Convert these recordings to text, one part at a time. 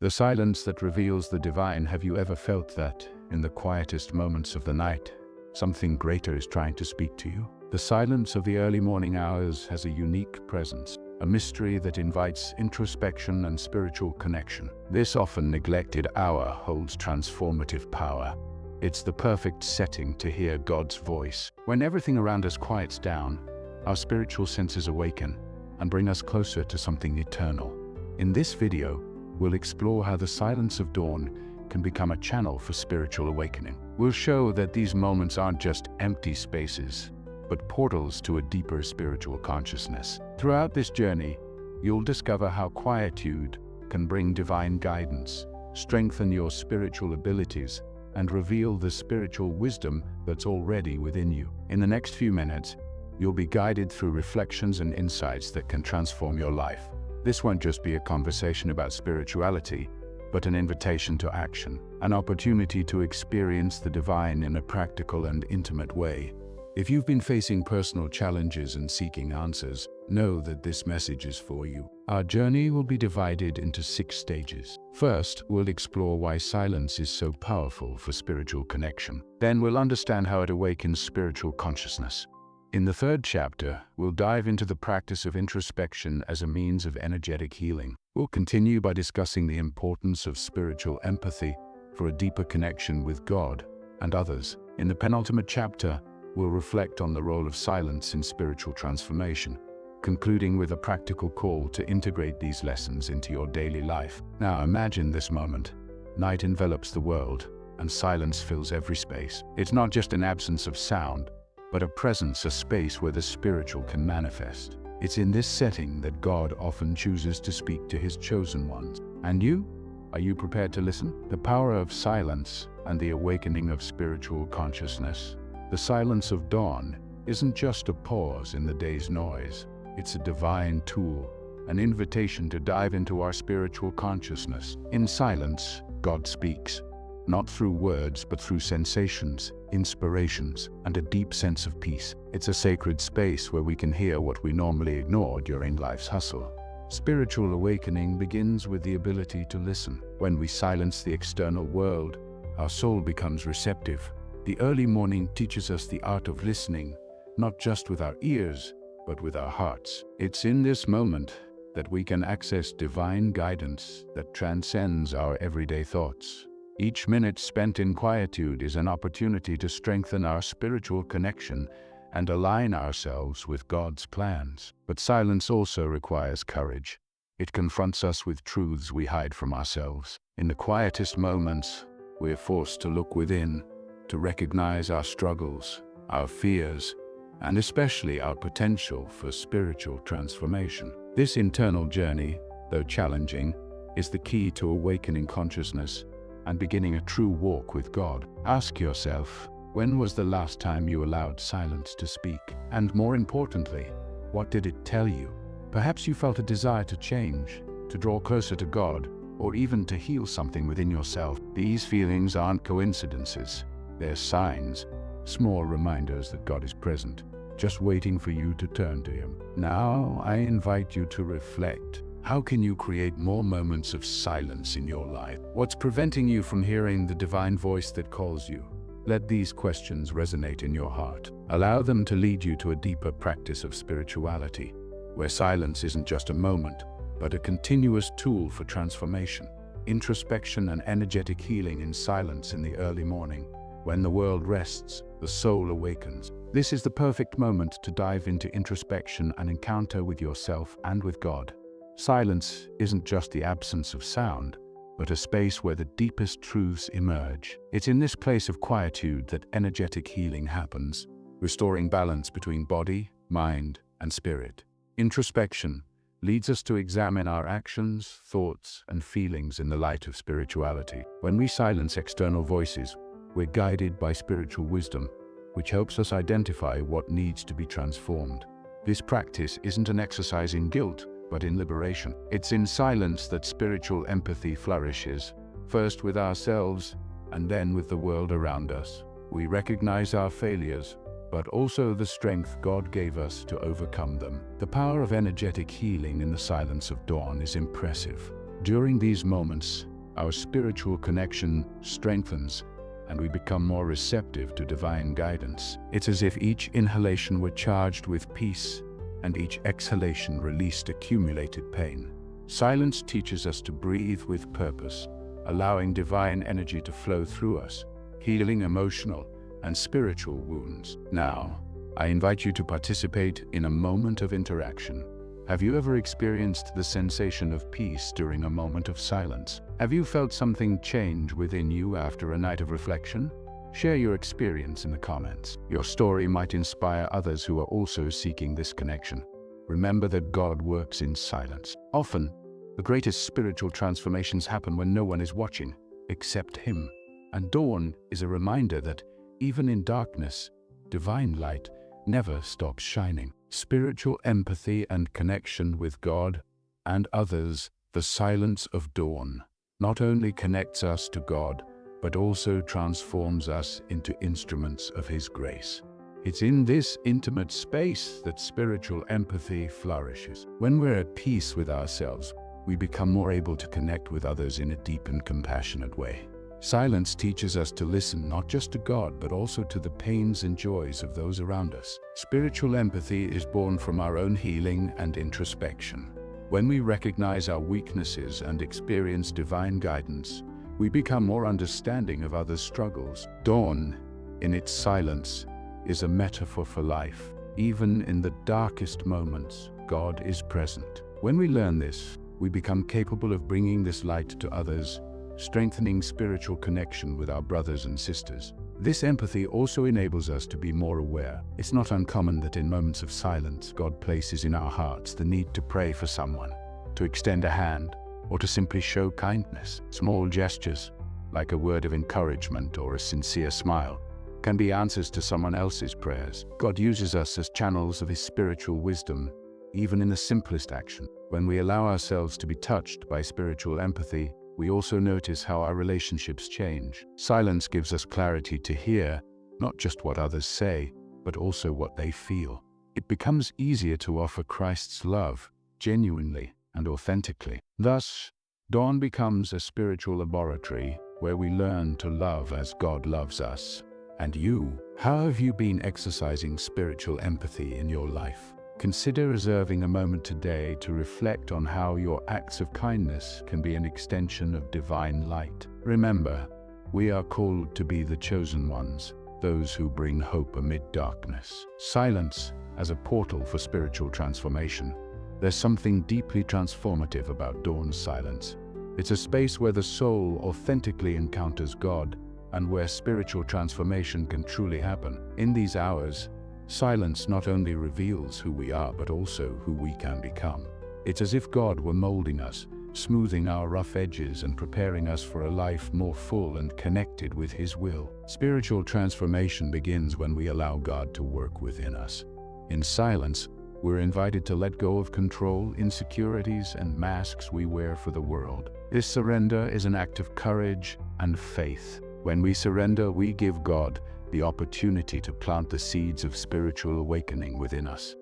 The silence that reveals the divine. Have you ever felt that, in the quietest moments of the night, something greater is trying to speak to you? The silence of the early morning hours has a unique presence, a mystery that invites introspection and spiritual connection. This often neglected hour holds transformative power. It's the perfect setting to hear God's voice. When everything around us quiets down, our spiritual senses awaken and bring us closer to something eternal. In this video, we'll explore how the silence of dawn can become a channel for spiritual awakening. We'll show that these moments aren't just empty spaces, but portals to a deeper spiritual consciousness. Throughout this journey, you'll discover how quietude can bring divine guidance, strengthen your spiritual abilities, and reveal the spiritual wisdom that's already within you. In the next few minutes, you'll be guided through reflections and insights that can transform your life. This won't just be a conversation about spirituality, but an invitation to action, an opportunity to experience the divine in a practical and intimate way. If you've been facing personal challenges and seeking answers, know that this message is for you. Our journey will be divided into 6 stages. First, we'll explore why silence is so powerful for spiritual connection. Then we'll understand how it awakens spiritual consciousness. In the 3rd chapter, we'll dive into the practice of introspection as a means of energetic healing. We'll continue by discussing the importance of spiritual empathy for a deeper connection with God and others. In the penultimate chapter, we'll reflect on the role of silence in spiritual transformation, concluding with a practical call to integrate these lessons into your daily life. Now imagine this moment. Night envelops the world, and silence fills every space. It's not just an absence of sound, but a presence, a space where the spiritual can manifest. It's in this setting that God often chooses to speak to His chosen ones. And you? Are you prepared to listen? The power of silence and the awakening of spiritual consciousness. The silence of dawn isn't just a pause in the day's noise. It's a divine tool, an invitation to dive into our spiritual consciousness. In silence, God speaks, not through words, but through sensations, inspirations, and a deep sense of peace. It's a sacred space where we can hear what we normally ignore during life's hustle. Spiritual awakening begins with the ability to listen. When we silence the external world, our soul becomes receptive. The early morning teaches us the art of listening, not just with our ears, but with our hearts. It's in this moment that we can access divine guidance that transcends our everyday thoughts. Each minute spent in quietude is an opportunity to strengthen our spiritual connection and align ourselves with God's plans. But silence also requires courage. It confronts us with truths we hide from ourselves. In the quietest moments, we're forced to look within, to recognize our struggles, our fears, and especially our potential for spiritual transformation. This internal journey, though challenging, is the key to awakening consciousness and beginning a true walk with God. Ask yourself, when was the last time you allowed silence to speak? And more importantly, what did it tell you? Perhaps you felt a desire to change, to draw closer to God, or even to heal something within yourself. These feelings aren't coincidences. They're signs, small reminders that God is present, just waiting for you to turn to Him. Now, I invite you to reflect. How can you create more moments of silence in your life? What's preventing you from hearing the divine voice that calls you? Let these questions resonate in your heart. Allow them to lead you to a deeper practice of spirituality, where silence isn't just a moment, but a continuous tool for transformation. Introspection and energetic healing in silence in the early morning. When the world rests, the soul awakens. This is the perfect moment to dive into introspection and encounter with yourself and with God. Silence isn't just the absence of sound, but a space where the deepest truths emerge. It's in this place of quietude that energetic healing happens, restoring balance between body, mind, and spirit. Introspection leads us to examine our actions, thoughts, and feelings in the light of spirituality. When we silence external voices, we're guided by spiritual wisdom, which helps us identify what needs to be transformed. This practice isn't an exercise in guilt, but in liberation. It's in silence that spiritual empathy flourishes, first with ourselves and then with the world around us. We recognize our failures, but also the strength God gave us to overcome them. The power of energetic healing in the silence of dawn is impressive. During these moments, our spiritual connection strengthens and we become more receptive to divine guidance. It's as if each inhalation were charged with peace and each exhalation released accumulated pain. Silence teaches us to breathe with purpose, allowing divine energy to flow through us, healing emotional and spiritual wounds. Now, I invite you to participate in a moment of interaction. Have you ever experienced the sensation of peace during a moment of silence? Have you felt something change within you after a night of reflection? Share your experience in the comments. Your story might inspire others who are also seeking this connection. Remember that God works in silence. Often, the greatest spiritual transformations happen when no one is watching, except Him. And dawn is a reminder that, even in darkness, divine light never stops shining. Spiritual empathy and connection with God and others, the silence of dawn, not only connects us to God, but also transforms us into instruments of His grace. It's in this intimate space that spiritual empathy flourishes. When we're at peace with ourselves, we become more able to connect with others in a deep and compassionate way. Silence teaches us to listen not just to God, but also to the pains and joys of those around us. Spiritual empathy is born from our own healing and introspection. When we recognize our weaknesses and experience divine guidance, we become more understanding of others' struggles. Dawn, in its silence, is a metaphor for life. Even in the darkest moments, God is present. When we learn this, we become capable of bringing this light to others, strengthening spiritual connection with our brothers and sisters. This empathy also enables us to be more aware. It's not uncommon that in moments of silence, God places in our hearts the need to pray for someone, to extend a hand, or to simply show kindness. Small gestures, like a word of encouragement or a sincere smile, can be answers to someone else's prayers. God uses us as channels of His spiritual wisdom, even in the simplest action. When we allow ourselves to be touched by spiritual empathy, we also notice how our relationships change. Silence gives us clarity to hear not just what others say, but also what they feel. It becomes easier to offer Christ's love genuinely and authentically. Thus, dawn becomes a spiritual laboratory where we learn to love as God loves us. And you, how have you been exercising spiritual empathy in your life? Consider reserving a moment today to reflect on how your acts of kindness can be an extension of divine light. Remember, we are called to be the chosen ones, those who bring hope amid darkness. Silence as a portal for spiritual transformation. There's something deeply transformative about dawn's silence. It's a space where the soul authentically encounters God and where spiritual transformation can truly happen. In these hours, silence not only reveals who we are, but also who we can become. It's as if God were molding us, smoothing our rough edges and preparing us for a life more full and connected with His will. Spiritual transformation begins when we allow God to work within us. In silence, we're invited to let go of control, insecurities, and masks we wear for the world. This surrender is an act of courage and faith. When we surrender, we give God the opportunity to plant the seeds of spiritual awakening within us.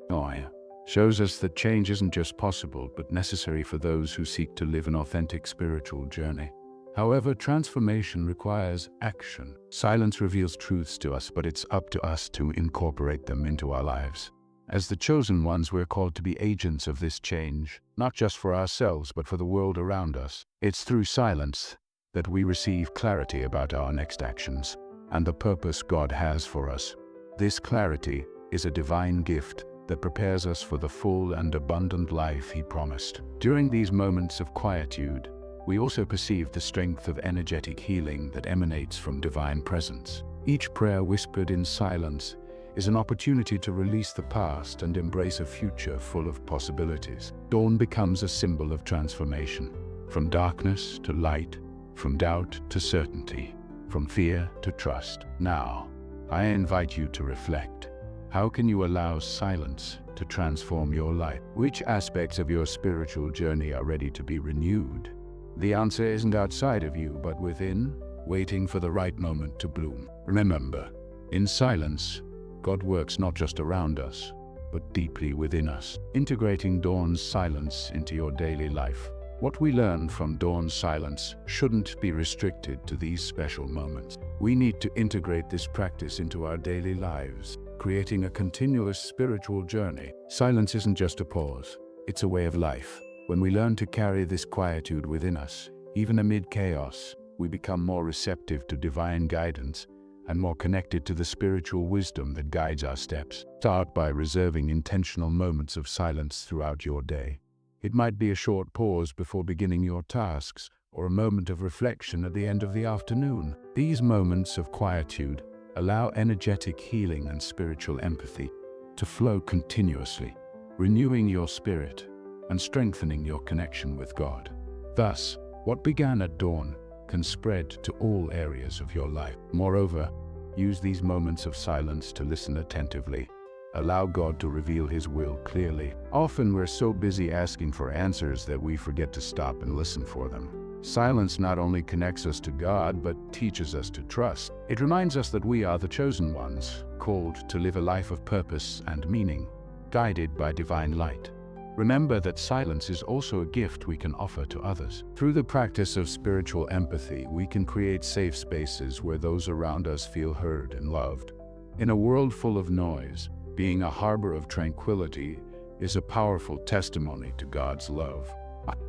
Shows us that change isn't just possible, but necessary for those who seek to live an authentic spiritual journey. However, transformation requires action. Silence reveals truths to us, but it's up to us to incorporate them into our lives. As the chosen ones, we're called to be agents of this change, not just for ourselves, but for the world around us. It's through silence that we receive clarity about our next actions and the purpose God has for us. This clarity is a divine gift that prepares us for the full and abundant life He promised. During these moments of quietude, we also perceive the strength of energetic healing that emanates from divine presence. Each prayer whispered in silence is an opportunity to release the past and embrace a future full of possibilities. Dawn becomes a symbol of transformation, from darkness to light, from doubt to certainty, from fear to trust. Now, I invite you to reflect. How can you allow silence to transform your life? Which aspects of your spiritual journey are ready to be renewed? The answer isn't outside of you, but within, waiting for the right moment to bloom. Remember, in silence, God works not just around us, but deeply within us. Integrating dawn's silence into your daily life What we learn from dawn silence shouldn't be restricted to these special moments. We need to integrate this practice into our daily lives, creating a continuous spiritual journey. Silence isn't just a pause, it's a way of life. When we learn to carry this quietude within us, even amid chaos, we become more receptive to divine guidance and more connected to the spiritual wisdom that guides our steps. Start by reserving intentional moments of silence throughout your day. It might be a short pause before beginning your tasks, or a moment of reflection at the end of the afternoon. These moments of quietude allow energetic healing and spiritual empathy to flow continuously, renewing your spirit and strengthening your connection with God. Thus, what began at dawn can spread to all areas of your life. Moreover, use these moments of silence to listen attentively. Allow God to reveal His will clearly. Often we're so busy asking for answers that we forget to stop and listen for them. Silence not only connects us to God, but teaches us to trust. It reminds us that we are the chosen ones, called to live a life of purpose and meaning, guided by divine light. Remember that silence is also a gift we can offer to others. Through the practice of spiritual empathy, we can create safe spaces where those around us feel heard and loved. In a world full of noise, being a harbor of tranquility is a powerful testimony to God's love.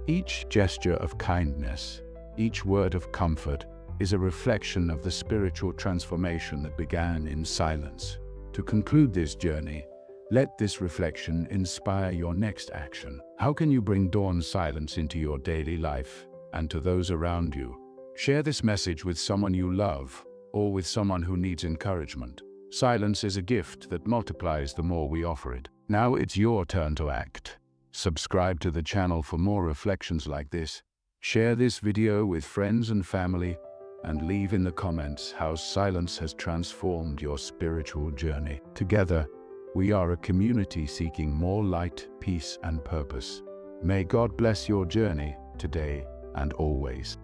Each gesture of kindness, each word of comfort, is a reflection of the spiritual transformation that began in silence. To conclude this journey, let this reflection inspire your next action. How can you bring dawn silence into your daily life and to those around you? Share this message with someone you love or with someone who needs encouragement. Silence is a gift that multiplies the more we offer it. Now it's your turn to act. Subscribe to the channel for more reflections like this. Share this video with friends and family, and leave in the comments how silence has transformed your spiritual journey. Together, we are a community seeking more light, peace, and purpose. May God bless your journey today and always.